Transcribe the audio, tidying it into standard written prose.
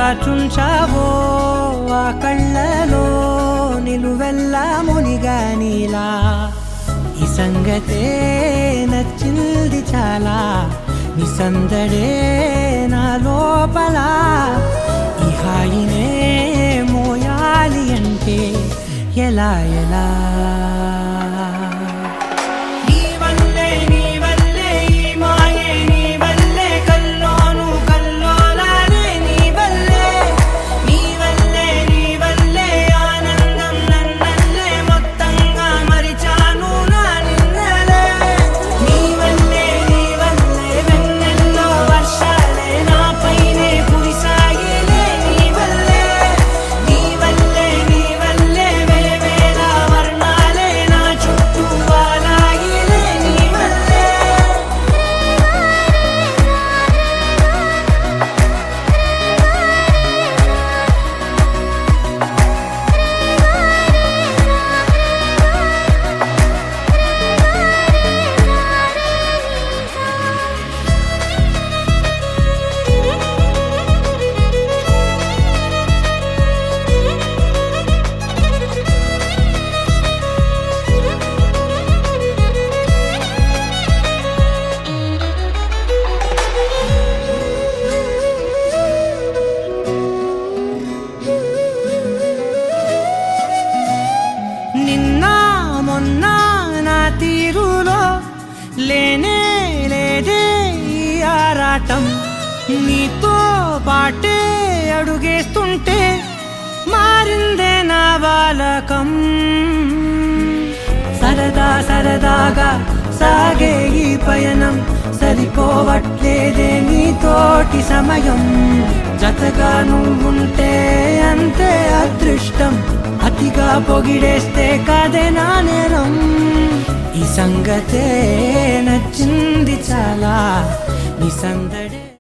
దాచుంచావో ఆ కళ్ళలో నిలువెల్లా మునిగా నీలా ఈ సంగతే నచ్చింది చాలా నీ సందడే నా లోపల ఈ హాయినే మోయాలి అంటే ఎలా ఎలా తీరులో లేనే లేదే ఈ ఆరాటం నీతో పాటే అడుగేస్తుంటే మారిందే నా బాలకం సరదా సరదాగా సాగే ఈ పయనం సరిపోవట్లేదే నీతోటి సమయం జతగా నువ్వుంటే అంతే అదృష్టం అతిగా పొగిడేస్తే కదే నా నేరం ఈ సంగతే నచ్చింది చాలా నీ సందడి